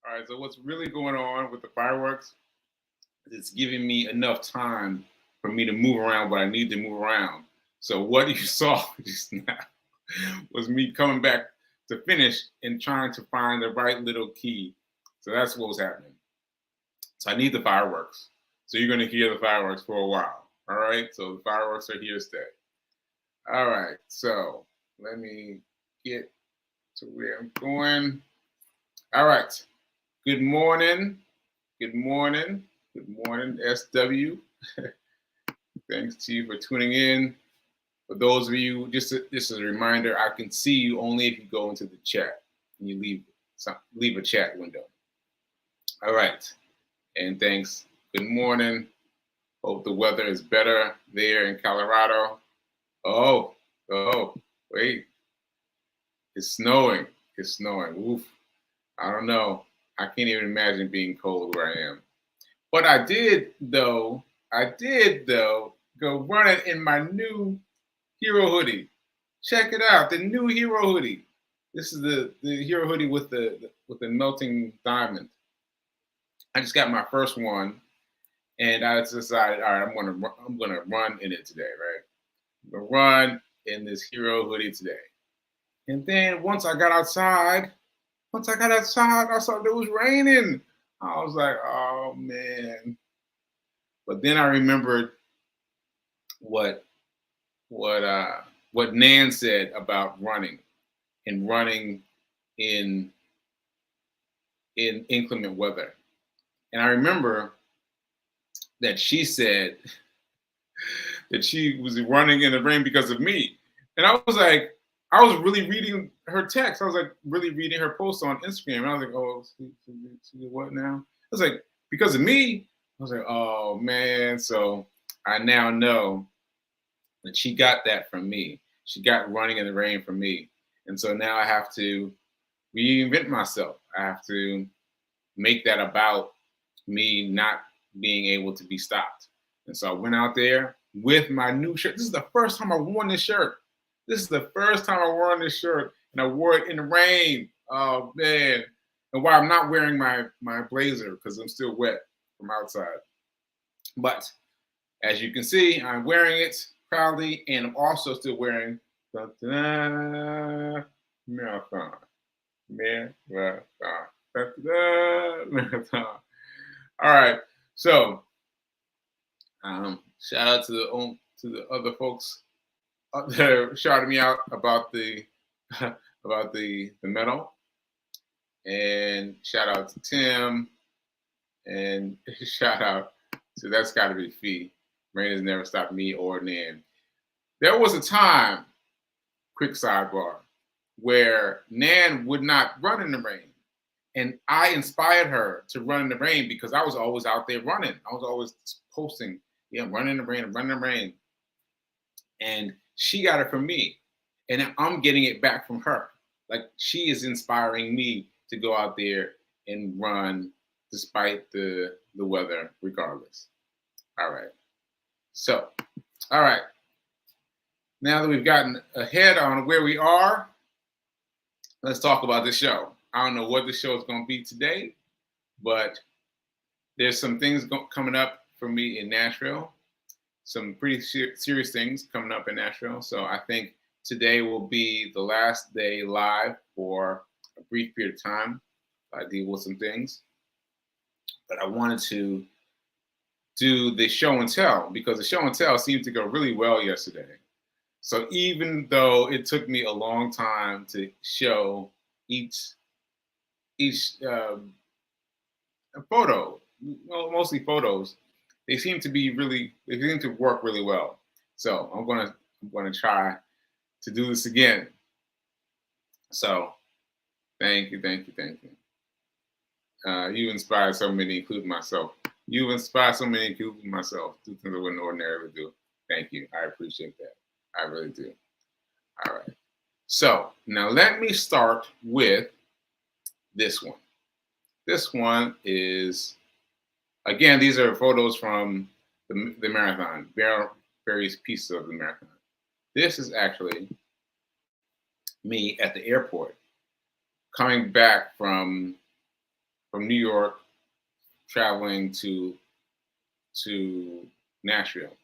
All right, so what's really going on with the fireworks is it's giving me enough time for me to move around what I need to move around. So what you saw just now was me coming back to finish and trying to find the right little key. So that's what was happening. So I need the fireworks. So you're going to hear the fireworks for a while. All right, so the fireworks are here to stay. All right, so let me get to where I'm going. All right. Good morning. Good morning. Good morning, SW. Thanks to you for tuning in. For those of you, just as a reminder, I can see you only if you go into the chat and you leave a chat window. All right. And thanks. Good morning. Hope the weather is better there in Colorado. Oh, wait. It's snowing. It's snowing. Oof. I don't know. I can't even imagine being cold where I am. But I did though go running in my new hero hoodie. Check it out, the new hero hoodie. This is the hero hoodie with the melting diamond. I just got my first one, and I decided, all right, I'm gonna run in it today, right? I'm gonna run in this hero hoodie today. And then once I got outside, I saw it was raining. I was like, oh man. But then I remembered what Nan said about running and running in inclement weather. And I remember that she said that she was running in the rain because of me. And I was like, I was really reading her text. I was like really reading her post on Instagram. And I was like, oh, what now? I was like, because of me? I was like, oh man. So I now know that she got that from me. She got running in the rain from me. And so now I have to reinvent myself. I have to make that about me not being able to be stopped. And so I went out there with my new shirt. This is the first time I worn this shirt. This is the first time I wore this shirt, and I wore it in the rain. Oh man! And while I'm not wearing my blazer because I'm still wet from outside. But as you can see, I'm wearing it proudly, and I'm also still wearing marathon. Marathon. All right. So shout out to the other folks there shouting me out about the medal, and shout out to Tim, and shout out to that's got to be Fee. Rain has never stopped me or Nan. There was a time, quick sidebar, where Nan would not run in the rain, and I inspired her to run in the rain because I was always out there running. I was always posting, running in the rain, and she got it from me, and I'm getting it back from her. Like she is inspiring me to go out there and run despite the weather, regardless. All right. So, all right. Now that we've gotten ahead on where we are, let's talk about the show. I don't know what the show is going to be today, but there's some things coming up for me in Nashville. Some pretty serious things coming up in Nashville. So I think today will be the last day live for a brief period of time. I deal with some things. But I wanted to do the show and tell because the show and tell seemed to go really well yesterday. So even though it took me a long time to show each photo, mostly photos, they seem to work really well. So I'm gonna try to do this again. So thank you. You inspired so many, including myself. You inspired so many, including myself, do things I wouldn't ordinarily do. Thank you. I appreciate that. I really do. All right. So now let me start with this one. This one is, again, these are photos from the marathon, various pieces of the marathon. This is actually me at the airport coming back from from New York, traveling to Nashville.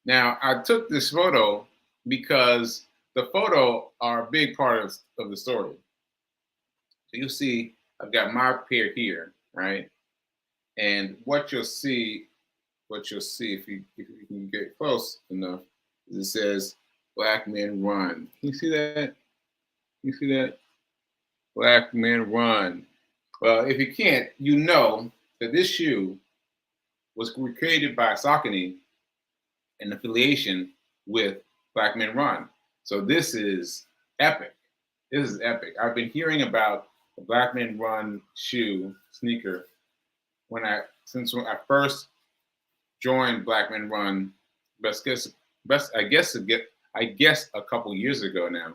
Now, I took this photo because the photo are a big part of the story. So you'll see I've got my pair here, right? And what you'll see if you can get close enough, is it says "Black Men Run." Can you see that? You see that? Black Men Run. Well, if you can't, you know that this shoe was created by Saucony in affiliation with Black Men Run. So this is epic. This is epic. I've been hearing about the Black Men Run shoe sneaker since when I first joined Black Men Run. I guess a couple years ago now.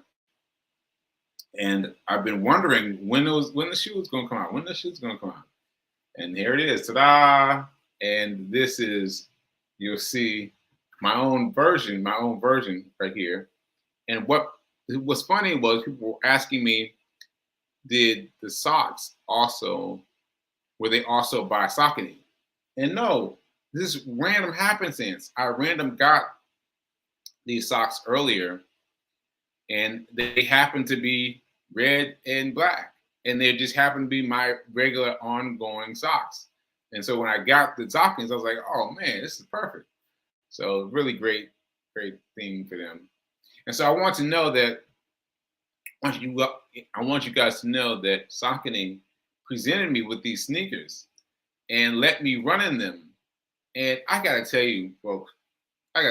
And I've been wondering when the shoe was going to come out. When the shoe's going to come out. And here it is. Ta-da! And this is, you'll see my own version right here. And what was funny was people were asking me, did the socks were they also by Saucony? And no, this is random happenstance. I random got these socks earlier, and they happen to be red and black. And they just happen to be my regular ongoing socks. And so when I got the Sauconys, I was like, oh man, this is perfect. So really great thing for them. And so I want you guys to know that Saucony presented me with these sneakers and let me run in them. And I gotta tell you, folks, I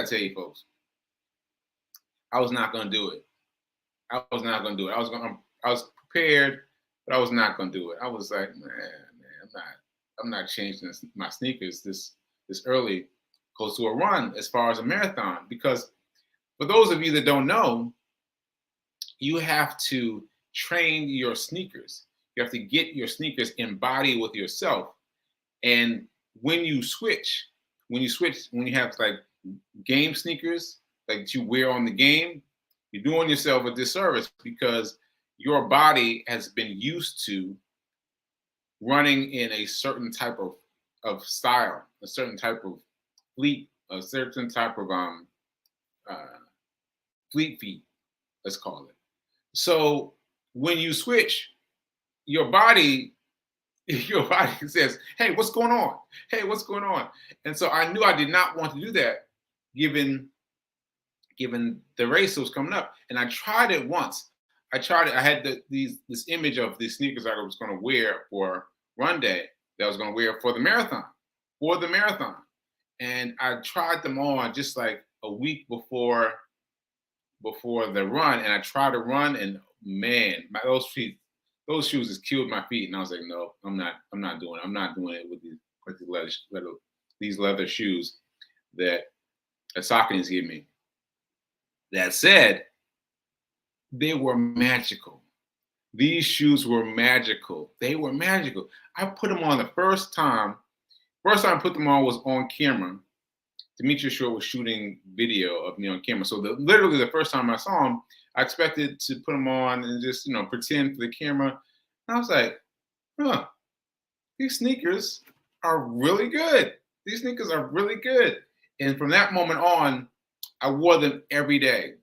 was not gonna do it. I was prepared, but I was not gonna do it. I was like, man, I'm not changing my sneakers this early, close to a run as far as a marathon. Because for those of you that don't know, you have to train your sneakers. You have to get your sneakers embodied with yourself. And when you have like game sneakers like you wear on the game, you're doing yourself a disservice because your body has been used to running in a certain type of style, a certain type of fleet, a certain type of fleet feet, let's call it. So when you switch, your body says, hey, what's going on? Hey, what's going on? And so I knew I did not want to do that given the race that was coming up. And I tried it once. I had this image of these sneakers I was going to wear for run day that I was going to wear for the marathon. And I tried them on just like a week before the run. And I tried to run, and man, those shoes has killed my feet. And I was like, no, I'm not doing it with these leather shoes that Saucony's give me. That said, they were magical. These shoes were magical. They were magical. I put them on the first time. First time I put them on was on camera. Demetri Short was shooting video of me on camera. So literally the first time I saw him, I expected to put them on and just, pretend for the camera. And I was like, these sneakers are really good. These sneakers are really good. And from that moment on, I wore them every day.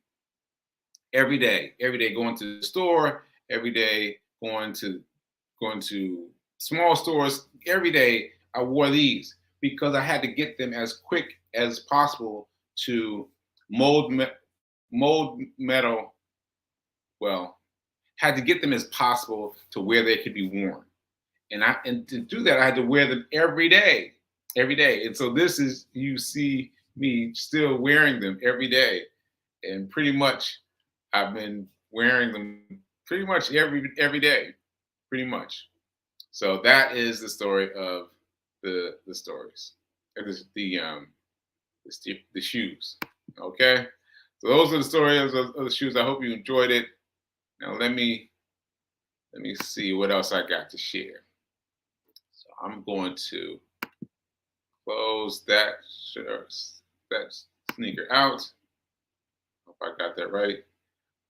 Every day going to the store, every day going to small stores. Every day I wore these because I had to get them as quick as possible to mold metal. Well, had to get them as possible to where they could be worn. And to do that, I had to wear them every day. And so this is, you see me still wearing them every day. And pretty much I've been wearing them pretty much every day, pretty much. So that is the story of the stories, the shoes. Okay, so those are the stories of the shoes. I hope you enjoyed it. Now let me see what else I got to share. So I'm going to close that sneaker out. Hope I got that right.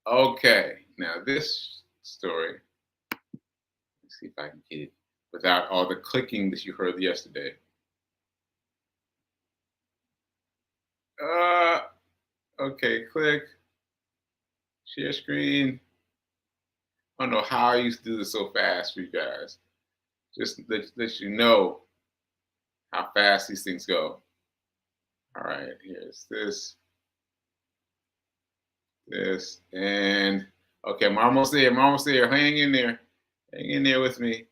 Okay, now this story, let's see if I can get it without all the clicking that you heard yesterday. Uh, okay, click, share screen. I don't know how I used to do this so fast for you guys. Just let you know how fast these things go. All right, here's this, and okay, I'm almost there. I'm almost there. Hang in there. Hang in there with me.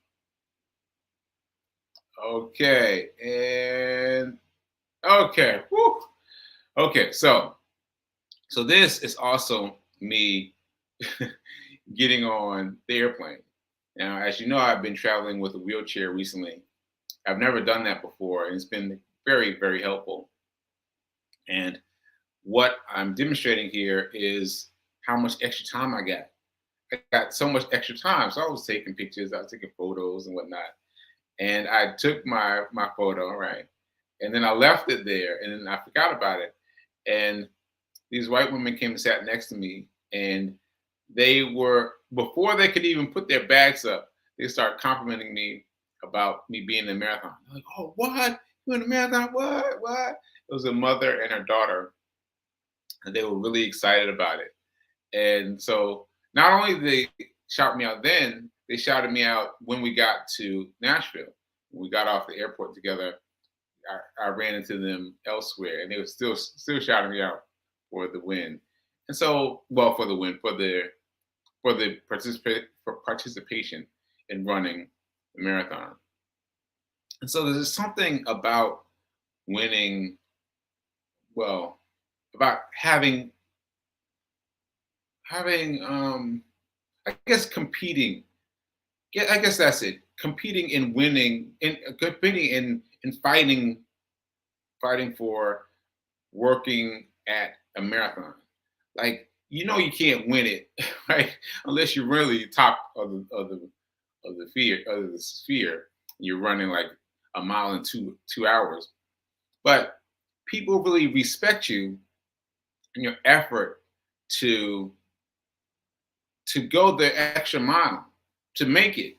Okay, and okay. Woo. Okay, so this is also me getting on the airplane. Now, as you know, I've been traveling with a wheelchair recently. I've never done that before, and it's been very, very helpful. And what I'm demonstrating here is how much extra time I got. I got so much extra time. So I was taking pictures, I was taking photos and whatnot. And I took my photo, right? And then I left it there and then I forgot about it. And these white women came and sat next to me, and they were, before they could even put their bags up, they started complimenting me about me being in the marathon. They're like, oh, what? You in the marathon? What? What? It was a mother and her daughter, and they were really excited about it. And so not only did they shout me out then, they shouted me out when we got to Nashville. When we got off the airport together, I ran into them elsewhere, and they were still shouting me out for the win. And so, well, for the win, for the participation in running the marathon. And so there's something about winning, well, about having I guess competing. Yeah, I guess that's it. Competing and winning, in competing in fighting for working at a marathon. Like, you know, you can't win it, right? Unless you're really top of the sphere. You're running like a mile in 2 hours. But people really respect you and your effort to go the extra mile to make it,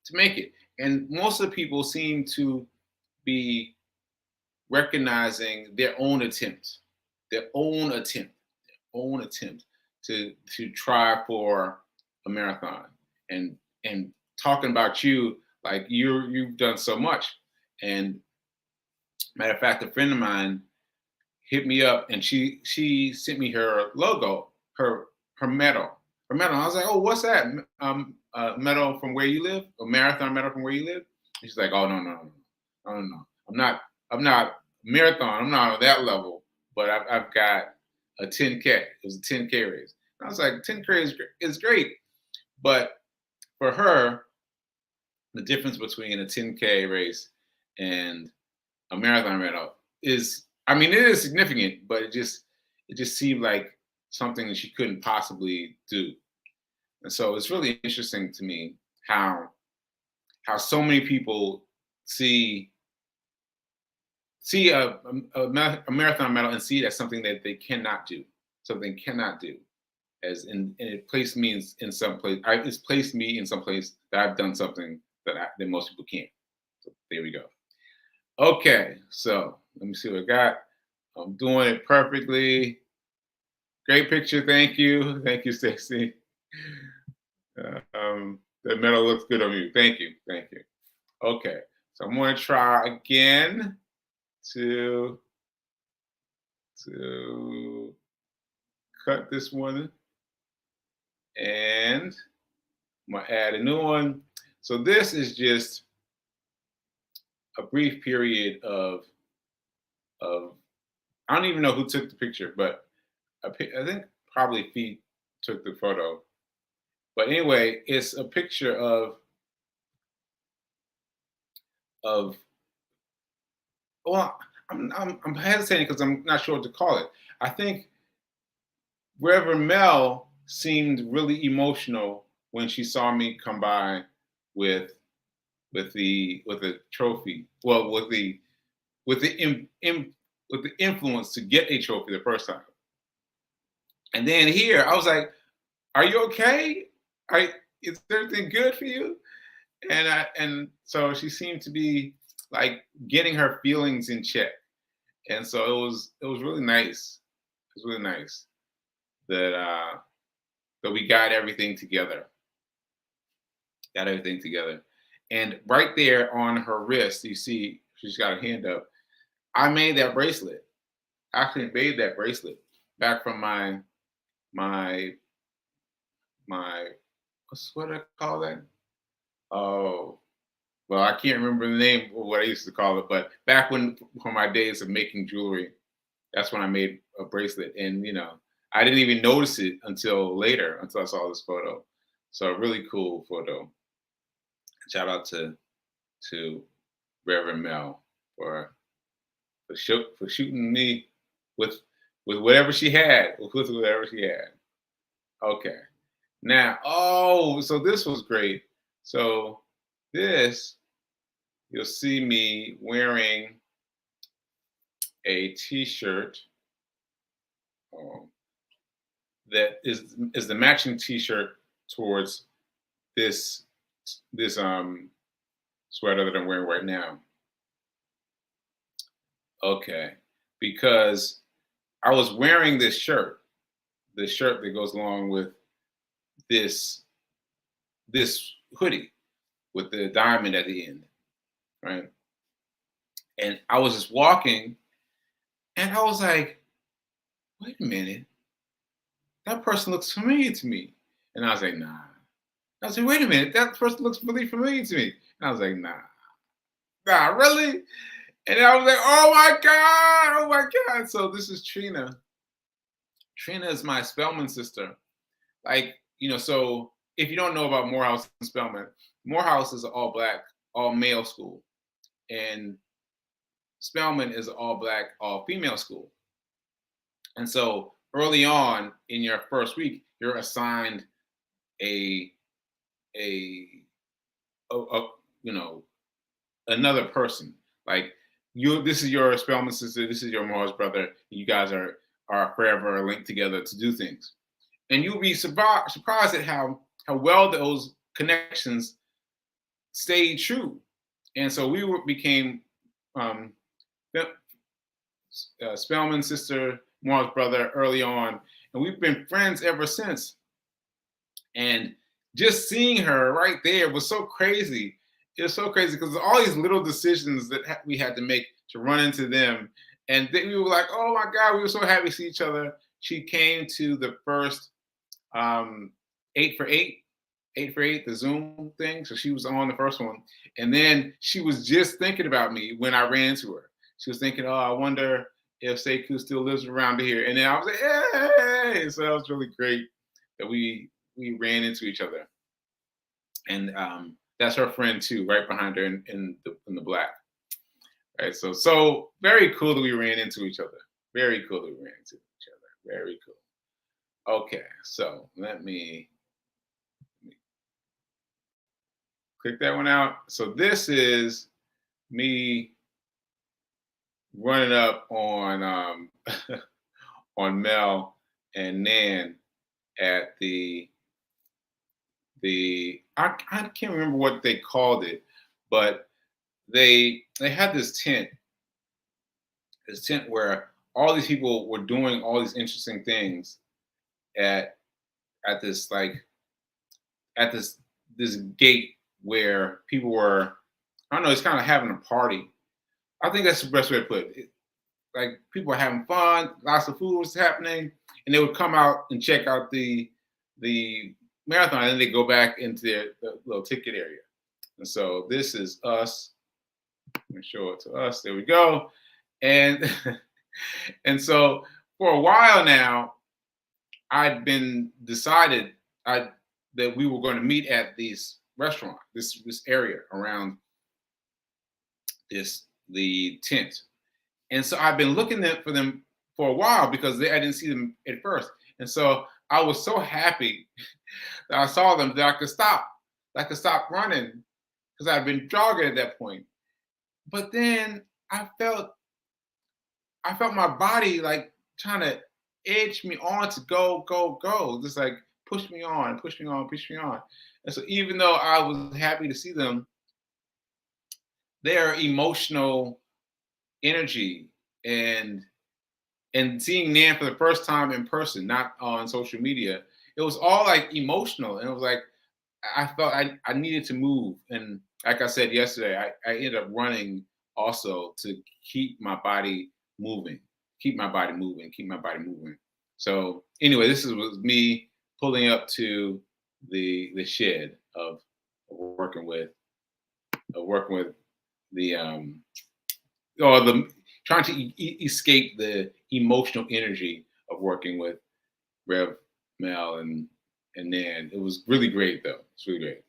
to make it. And most of the people seem to be recognizing their own attempts, their own attempt, own attempt to try for a marathon, and talking about you like you've done so much. And matter of fact, a friend of mine hit me up, and she sent me her logo, her medal, her medal. I was like, oh, what's that? Medal from where you live? A marathon medal from where you live? And she's like, oh, no. I'm not marathon. I'm not on that level, but I've got a 10K. It was a 10K race. And I was like, 10K is great, but for her, the difference between a 10K race and a marathon medal is, I mean, it is significant, but it just seemed like something that she couldn't possibly do. And so it's really interesting to me how so many people see a marathon medal and see it as something that they cannot do, something cannot do. As in, and it placed me in some place. It's placed me in some place that I've done something that most people can't. So there we go. Okay, so let me see what I got. I'm doing it perfectly. Great picture. Thank you. Thank you, Stacy. The medal looks good on you. Thank you. Thank you. Okay, so I'm going to try again to cut this one, and I'm going to add a new one. So this is just a brief period of I don't even know who took the picture, but I think probably Feet took the photo. But anyway, it's a picture of well, I'm hesitating because I'm not sure what to call it. I think Reverend Mel seemed really emotional when she saw me come by with the trophy. Well, with the with the influence to get a trophy the first time. And then here, I was like, "Are you okay? Is everything good for you?" And so she seemed to be like getting her feelings in check. And so it was really nice. It was really nice that that we got everything together. Got everything together. And right there on her wrist, you see she's got her hand up. I made that bracelet. I actually made that bracelet back from my my what's what I call that? Oh, well, I can't remember the name of what I used to call it, but back when for my days of making jewelry, that's when I made a bracelet. And I didn't even notice it until later, until I saw this photo. So a really cool photo. Shout out to Reverend Mel for for shooting me with with whatever she had, with whatever she had. Okay. Now, oh, so this was great. So this, you'll see me wearing a T-shirt um, that is the matching T-shirt towards this this sweater that I'm wearing right now. Okay, because I was wearing this shirt that goes along with this this hoodie with the diamond at the end, right? And I was just walking, and I was like, "Wait a minute, that person looks familiar to me." And I was like, "Nah." I said, "Wait a minute, that person looks really familiar to me." And I was like, "Nah, nah, really?" And I was like, "Oh my god, oh my god!" So this is Trina. Trina is my Spelman sister. Like, so if you don't know about Morehouse and Spelman, Morehouse is an all black, all male school, and Spelman is an all black, all female school. And so early on in your first week, you're assigned a a, a another person. Like this is your Spelman sister, this is your Morris brother. You guys are forever linked together to do things, and you'll be surprised at how well those connections stayed true. And so became um, Spelman's sister, Morris brother early on, and we've been friends ever since. And just seeing her right there was so crazy. It was so crazy because all these little decisions that we had to make to run into them. And then we were like, oh my God, we were so happy to see each other. She came to the first 8 for 8, 8 for 8, the Zoom thing. So she was on the first one. And then she was just thinking about me when I ran into her. She was thinking, oh, I wonder if Sekou still lives around here. And then I was like, hey! So that was really great that we ran into each other. And that's her friend too, right behind her in the black. Right. So very cool that we ran into each other. Very cool that we ran into each other. Very cool. Okay, so let me click that one out. So this is me running up on on Mel and Nan at I can't remember what they called it, but they had this tent where all these people were doing all these interesting things at this at this gate where people were, I don't know, it's kind of having a party. I think that's the best way to put it. Like people were having fun, lots of food was happening, and they would come out and check out the marathon, and then they go back into their little ticket area. And so this is us. Let me show it to us. There we go. And and so for a while now, I'd been decided that we were going to meet at this restaurant, this area around the tent. And so I've been looking for them for a while because I didn't see them at first. And so I was so happy that I saw them that I could stop running because I'd been jogging at that point. But then I felt my body like trying to edge me on to go, just like push me on, push me on, push me on. And so even though I was happy to see them, their emotional energy and seeing Nan for the first time in person, not on social media, it was all like emotional. And it was like I felt I needed to move. And like I said yesterday, I ended up running also to keep my body moving, keep my body moving, keep my body moving. So anyway, was me pulling up to the shed of working with the or the trying to escape the emotional energy of working with Rev Mel and Nan. It was really great though. It's really great.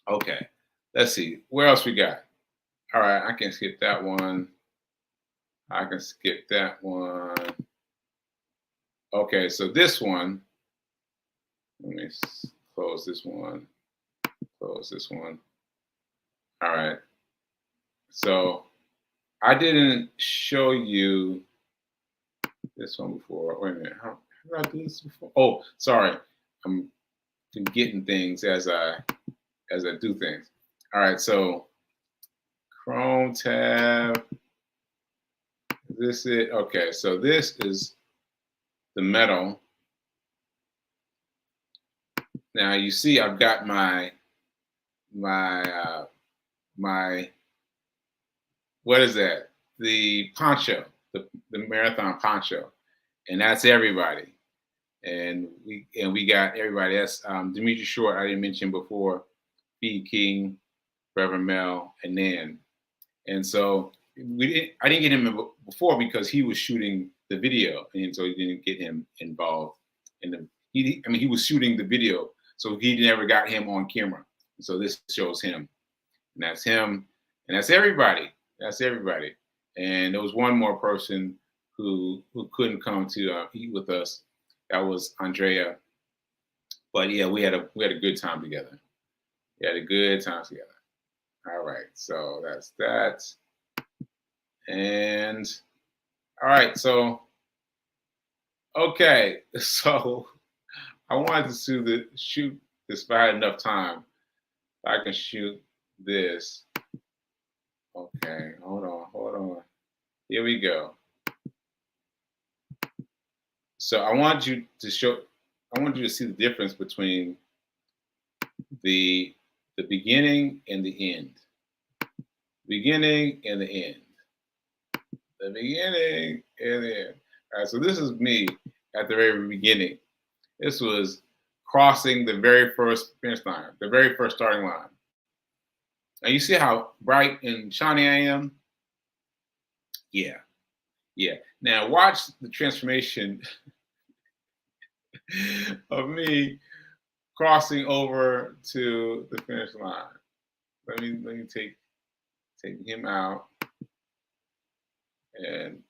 Okay, let's see. Where else we got? All right, I can skip that one. I can skip that one. Okay, so this one. Let me close this one. Close this one. All right. So I didn't show you this one before. Wait a minute. How did I do this before? Oh, sorry. I'm forgetting things as I do things. All right. So Chrome tab. Is this it? Okay. So this is the metal. Now you see, I've got my what is that? The poncho, the marathon poncho, and that's everybody. And we got everybody. That's Demetri Short. I didn't mention before. B King, Reverend Mel, and Nan. And so I didn't get him before because he was shooting the video, and so he didn't get him involved in the. He was shooting the video, so he never got him on camera. So this shows him, and that's him, and that's everybody. That's everybody. And there was one more person who couldn't come to eat with us. That was Andrea. But yeah, we had a good time together. We had a good time together. All right, so that's that. And all right, so okay, so I wanted to shoot this if I had enough time. I can shoot this. Okay, hold on. Here we go. So I want you to see the difference between the beginning and the end. Beginning and the end. The beginning and the end. All right, so this is me at the very beginning. This was crossing the very first finish line, the very first starting line. And you see how bright and shiny I am? Yeah. Yeah. Now watch the transformation of me crossing over to the finish line. Let me take him out and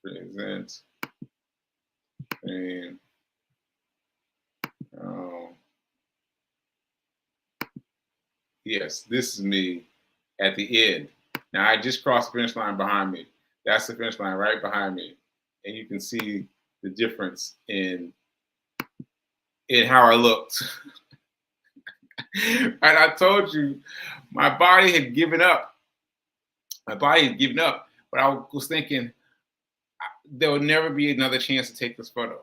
present. And yes, this is me at the end. Now I just crossed the finish line behind me. That's the finish line right behind me, and you can see the difference in how I looked. And I told you, my body had given up. My body had given up, but I was thinking there would never be another chance to take this photo.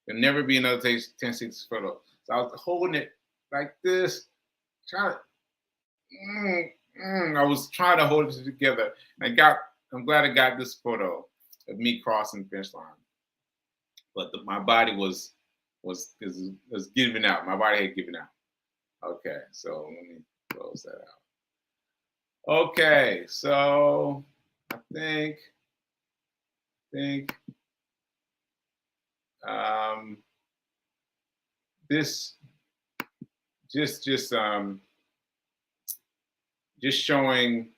There'll never be another chance to take this photo. So I was holding it like this, trying to. I was trying to hold it together. And I'm glad I got this photo of me crossing the finish line. But my body was giving out. My body had given out. Okay, so let me close that out. Okay, so I think this just showing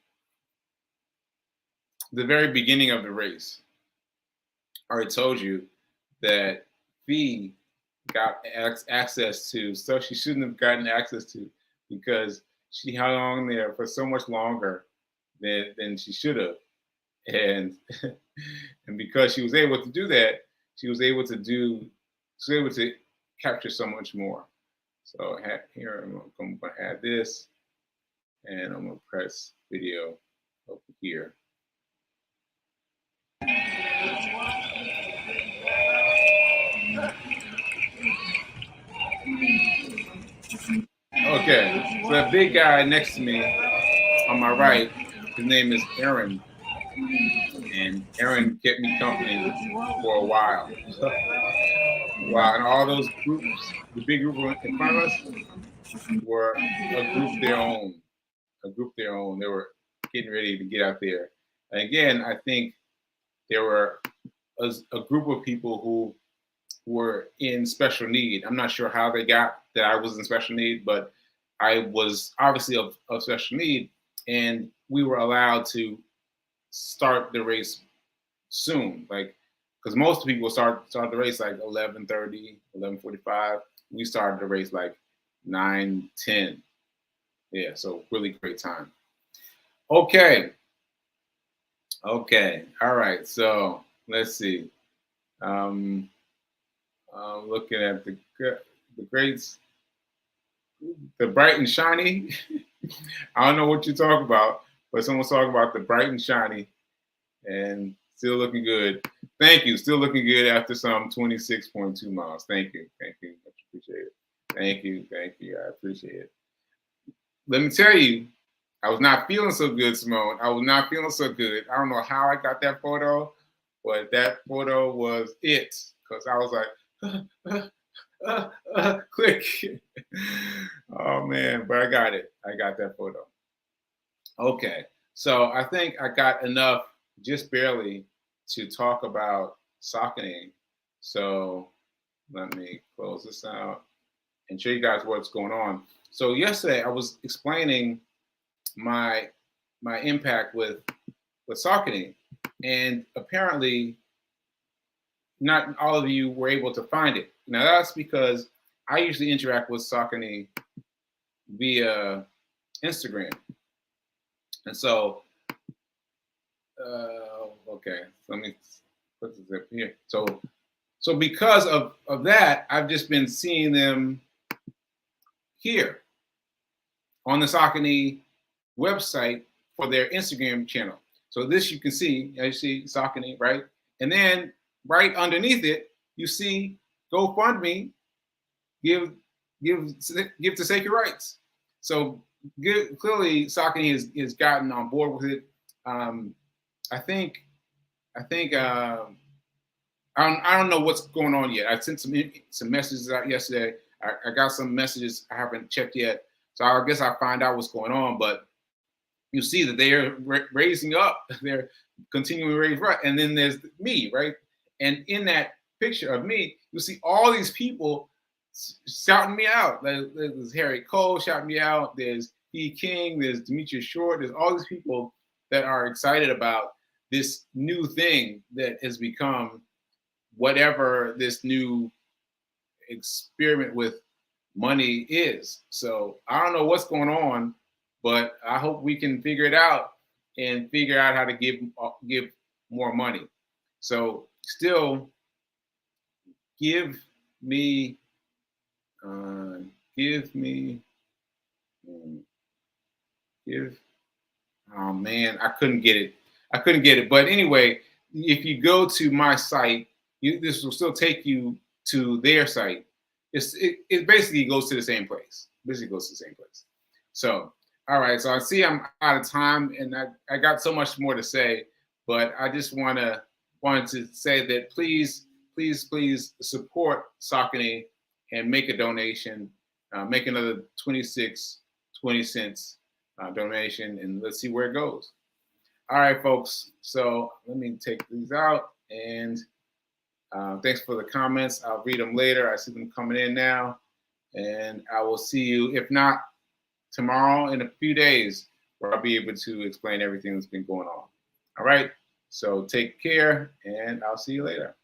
the very beginning of the race. I already told you that Fee got access to stuff she shouldn't have gotten access to because she hung on there for so much longer than she should have. And and because she was able to do that, she was able to capture so much more. So here I'm going to add this, and I'm going to press video over here. Okay, so the big guy next to me on my right, his name is Aaron. And Aaron kept me company for a while. Wow, and all those groups, the big group in front of us, were a group their own. A group their own. They were getting ready to get out there. And again, I think there were a group of people who were in special need. I'm not sure how they got that I was in special need, but I was obviously of special need, and we were allowed to start the race soon, like, because most people start the race like 11:30, 11:45. We started the race like 9:10. Yeah, so really great time. Okay, all right. So let's see. Looking at the greats, the bright and shiny. I don't know what you talk about, but someone's talking about the bright and shiny, and still looking good. Thank you. Still looking good after some 26.2 miles. Thank you. Much appreciate it. Thank you. I appreciate it. Let me tell you, I was not feeling so good, Simone. I was not feeling so good. I don't know how I got that photo, but that photo was it. Because I was like, click. Oh, man. But I got it. I got that photo. Okay. So I think I got enough, just barely, to talk about Saucony. So let me close this out and show you guys what's going on. So yesterday I was explaining my impact with Saucony, and apparently not all of you were able to find it. Now that's because I usually interact with Saucony via Instagram, and so okay, let me put this up here. So because of that, I've just been seeing them here on the Saucony website for their Instagram channel. So this you can see, as you see Saucony, right? And then right underneath it, you see GoFundMe, give to Sacred Rights. So clearly Saucony has gotten on board with it. I think I don't know what's going on yet. I sent some messages out yesterday. I got some messages I haven't checked yet. So I guess I'll find out what's going on. But you see that they're raising up. They're continuing to raise right. And then there's me, right? And in that picture of me, you see all these people shouting me out. There's Harry Cole shouting me out. There's E. King. There's Demetrius Short. There's all these people that are excited about this new thing that has become whatever this new experiment with money is. So I don't know what's going on, but I hope we can figure it out and figure out how to give more money. So still give me, oh man, I couldn't get it. But anyway, if you go to my site, this will still take you to their site. It basically goes to the same place. So, all right. So I see I'm out of time, and I got so much more to say, but I just wanted to say that please support Saucony and make a donation. Make another 20 cents donation, and let's see where it goes. All right, folks. So let me take these out, and thanks for the comments. I'll read them later. I see them coming in now, and I will see you, if not tomorrow, in a few days, where I'll be able to explain everything that's been going on. All right. So take care, and I'll see you later.